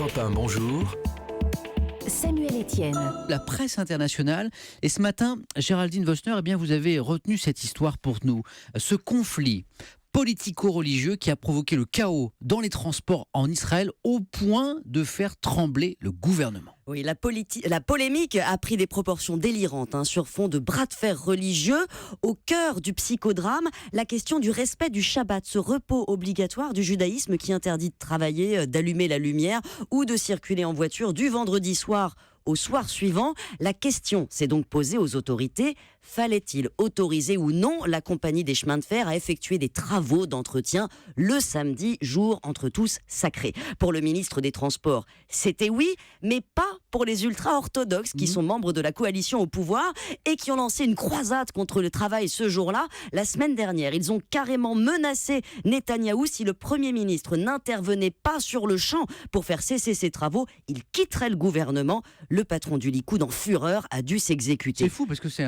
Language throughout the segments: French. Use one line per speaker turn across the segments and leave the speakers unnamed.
Europe 1, bonjour.
Samuel Etienne.
La presse internationale. Et ce matin, Géraldine Vosner, eh bien, vous avez retenu cette histoire pour nous. Ce conflit politico-religieux qui a provoqué le chaos dans les transports en Israël au point de faire trembler le gouvernement.
Oui, la polémique a pris des proportions délirantes sur fond de bras de fer religieux. Au cœur du psychodrame, la question du respect du Shabbat, ce repos obligatoire du judaïsme qui interdit de travailler, d'allumer la lumière ou de circuler en voiture du vendredi soir au soir suivant. La question s'est donc posée aux autorités. Fallait-il autoriser ou non la compagnie des chemins de fer à effectuer des travaux d'entretien le samedi, jour entre tous sacré? Pour le ministre des Transports, c'était oui, mais pas pour les ultra-orthodoxes qui sont membres de la coalition au pouvoir et qui ont lancé une croisade contre le travail ce jour-là. La semaine dernière, ils ont carrément menacé Netanyahou si le Premier ministre n'intervenait pas sur le champ pour faire cesser ses travaux, il quitterait le gouvernement. Le patron du Likoud, en fureur, a dû s'exécuter.
C'est fou parce que c'est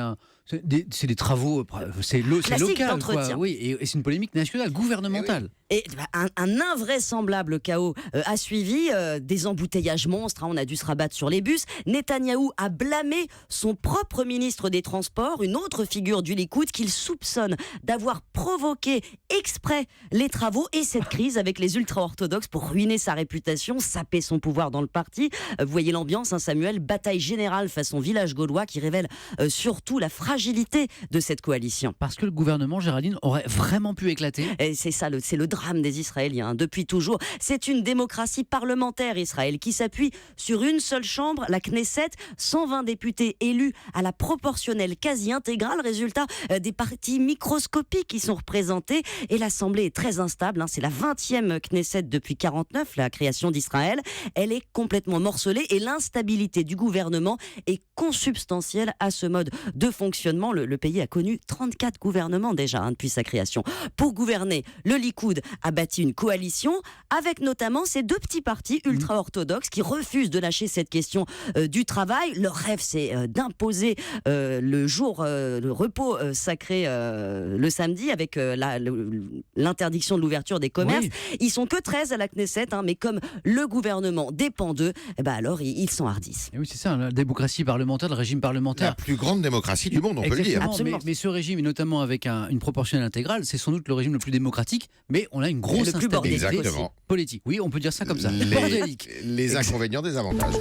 des travaux, c'est local, quoi. Oui, et c'est une polémique nationale, gouvernementale.
Et un invraisemblable chaos a suivi, des embouteillages monstres, on a dû se rabattre sur les bus. Netanyahou a blâmé son propre ministre des Transports, une autre figure du Likoud qu'il soupçonne d'avoir provoqué exprès les travaux et cette crise avec les ultra-orthodoxes pour ruiner sa réputation, saper son pouvoir dans le parti. Vous voyez l'ambiance, Samuel, bataille générale façon village gaulois qui révèle surtout la fragilité de cette coalition.
Parce que le gouvernement, Géraldine, aurait vraiment pu éclater.
Et c'est ça, c'est le drame des Israéliens. Depuis toujours, c'est une démocratie parlementaire, Israël, qui s'appuie sur une seule chambre, la Knesset, 120 députés élus à la proportionnelle quasi intégrale, résultat des partis microscopiques qui sont représentés. Et l'Assemblée est très instable, c'est la 20e Knesset depuis 49, la création d'Israël. Elle est complètement morcelée et l'instabilité du gouvernement est consubstantielle à ce mode de fonctionnement. Le pays a connu 34 gouvernements déjà depuis sa création. Pour gouverner, le Likoud a bâti une coalition avec notamment ces deux petits partis ultra-orthodoxes qui refusent de lâcher cette question du travail. Leur rêve, c'est d'imposer le repos sacré le samedi avec l'interdiction de l'ouverture des commerces. Oui. Ils sont que 13 à la Knesset, mais comme le gouvernement dépend d'eux, alors ils s'enhardissent.
Et oui, c'est ça, la démocratie parlementaire, le régime parlementaire.
La plus grande démocratie du monde, on peut le dire.
Mais ce régime, et notamment avec une proportionnelle intégrale, c'est sans doute le régime le plus démocratique, mais on a une grosse instabilité politique. Oui, on peut dire ça comme ça.
Les inconvénients des avantages.